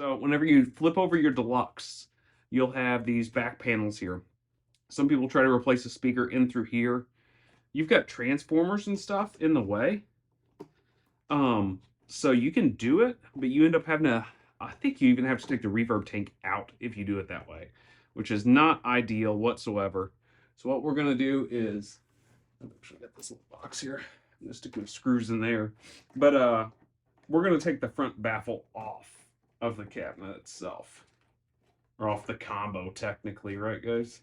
So whenever you flip over your Deluxe, you'll have these back panels here. Some people try to replace a speaker in through here. You've got transformers and stuff in the way. So you can do it, but you end up having to, I think you even have to take the reverb tank out if you do it that way, which is not ideal whatsoever. So what we're gonna do is, I've actually got this little box here. I'm gonna stick the screws in there. But we're gonna take the front baffle off of the cabinet itself. Or off the combo technically, right guys?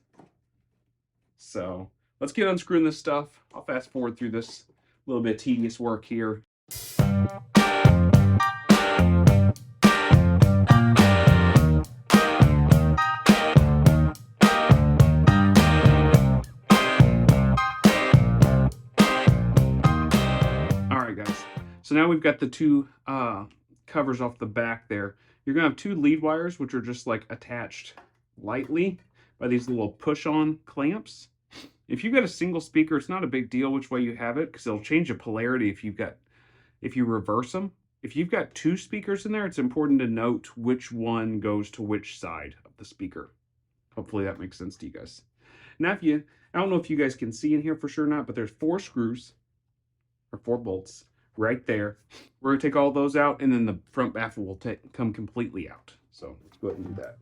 So let's get unscrewing this stuff. I'll fast forward through this little bit of tedious work here. So now we've got the two covers off the back there. You're gonna have two lead wires, which are just like attached lightly by these little push-on clamps. If you've got a single speaker, it's not a big deal which way you have it, because it'll change the polarity if you reverse them. If you've got two speakers in there, it's important to note which one goes to which side of the speaker. Hopefully that makes sense to you guys. Now I don't know if you guys can see in here for sure or not, but there's 4 screws, or 4 bolts, right there. We're gonna take all those out, and then the front baffle will come completely out. So let's go ahead and do that.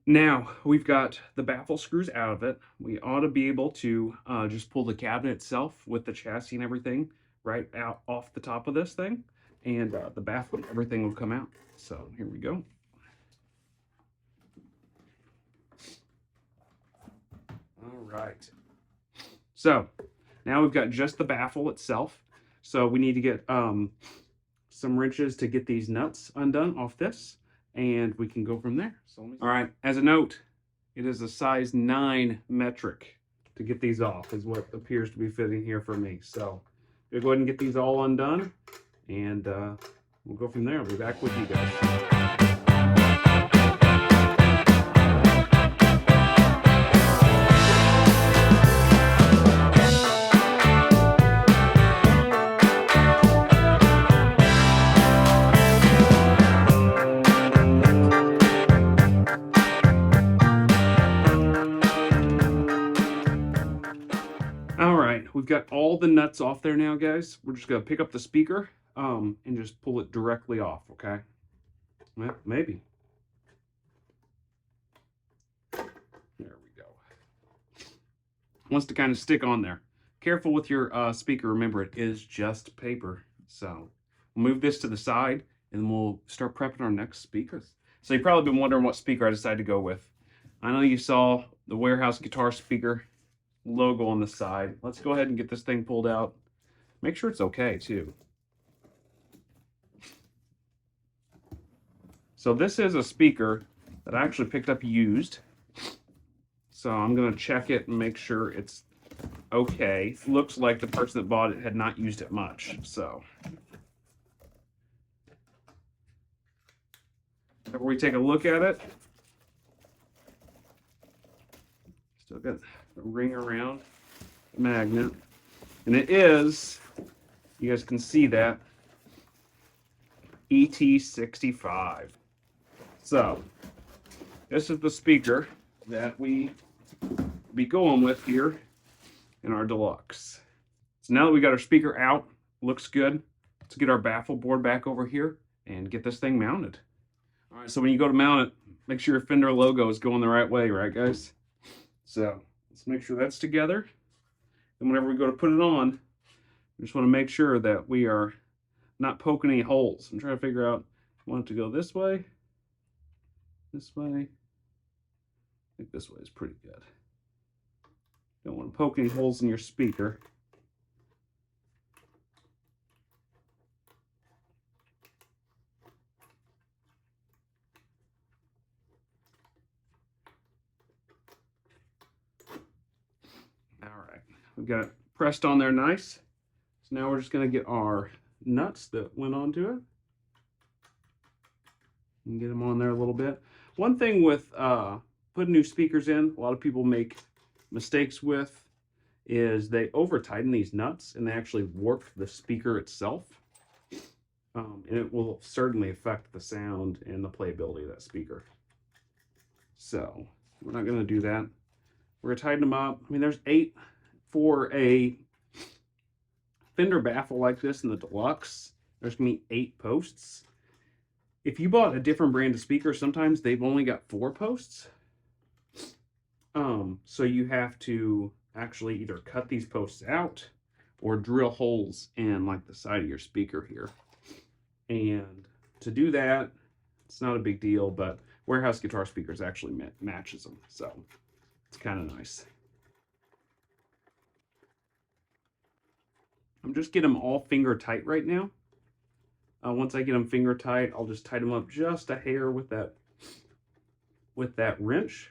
Now we've got the baffle screws out of it. We ought to be able to just pull the cabinet itself with the chassis and everything right out off the top of this thing, and the baffle and everything will come out. So here we go. All right. So now we've got just the baffle itself. So we need to get some wrenches to get these nuts undone off this, and we can go from there. So all right, as a note, it is a size 9 metric to get these off, is what appears to be fitting here for me. So we'll go ahead and get these all undone, and we'll go from there. I'll be back with you guys. We've got all the nuts off there now, guys. We're just gonna pick up the speaker and just pull it directly off, okay? Well, maybe. There we go. Wants to kind of stick on there. Careful with your speaker. Remember, it is just paper. So we'll move this to the side, and we'll start prepping our next speakers. So you've probably been wondering what speaker I decided to go with. I know you saw the Warehouse guitar speaker logo on the side. Let's go ahead and get this thing pulled out. Make sure it's okay too. So this is a speaker that I actually picked up used. So I'm gonna check it and make sure it's okay. Looks like the person that bought it had not used it much. So before we take a look at it, still got the ring around the magnet, and it is, you guys can see that, ET65. So this is the speaker that we be going with here in our Deluxe. So now that we got our speaker out, looks good, let's get our baffle board back over here and get this thing mounted. All right, so when you go to mount it, make sure your Fender logo is going the right way, right guys? So let's make sure that's together. And whenever we go to put it on, we just want to make sure that we are not poking any holes. I'm trying to figure out, I want it to go this way, this way. I think this way is pretty good. Don't want to poke any holes in your speaker. All right, we've got it pressed on there nice. So now we're just going to get our nuts that went onto it and get them on there a little bit. One thing with putting new speakers in, a lot of people make mistakes with, is they over tighten these nuts and they actually warp the speaker itself. And it will certainly affect the sound and the playability of that speaker. So we're not going to do that. We're going to tighten them up. I mean, there's 8 for a Fender baffle like this in the Deluxe. There's going to be 8 posts. If you bought a different brand of speaker, sometimes they've only got 4 posts. So you have to actually either cut these posts out or drill holes in like the side of your speaker here. And to do that, it's not a big deal, but Warehouse Guitar Speakers actually matches them. So it's kind of nice. I'm just getting them all finger tight right now. Once I get them finger tight, I'll just tighten them up just a hair with that wrench.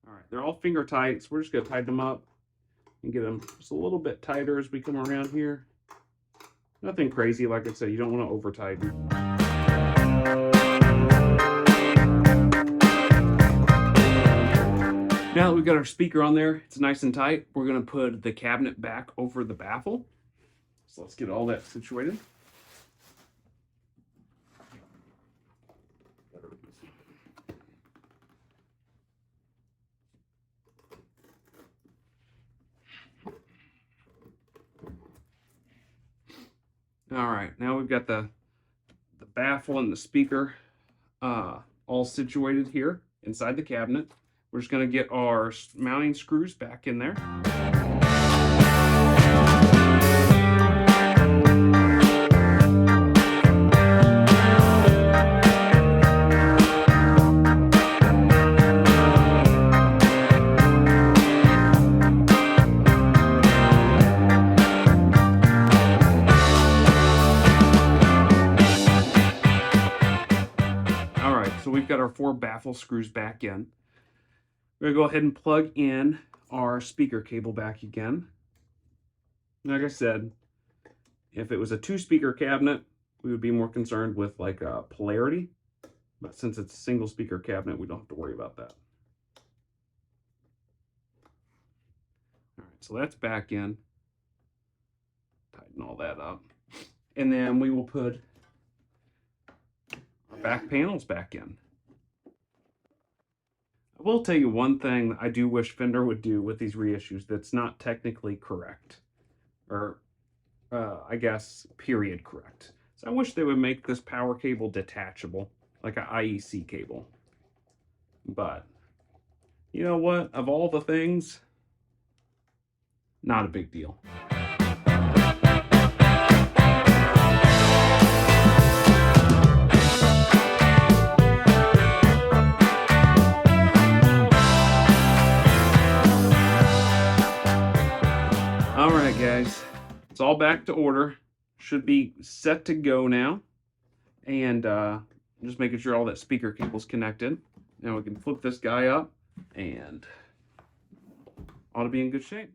All right, they're all finger tight, so we're just going to tighten them up and get them just a little bit tighter as we come around here. Nothing crazy, like I said, you don't want to over tighten. Now that we've got our speaker on there, it's nice and tight, we're going to put the cabinet back over the baffle. So let's get all that situated. All right, now we've got the baffle and the speaker all situated here inside the cabinet. We're just going to get our mounting screws back in there. So we've got our 4 baffle screws back in. We're going to go ahead and plug in our speaker cable back again. Like I said, if it was a 2-speaker cabinet, we would be more concerned with like polarity. But since it's a single speaker cabinet, we don't have to worry about that. All right, so that's back in. Tighten all that up. And then we will put our back panels back in. I will tell you one thing that I do wish Fender would do with these reissues that's not technically correct, or I guess period correct. So I wish they would make this power cable detachable, like an IEC cable. But you know what? Of all the things, not a big deal. All right, guys, it's all back to order. Should be set to go now. And just making sure all that speaker cable's connected. Now we can flip this guy up and ought to be in good shape.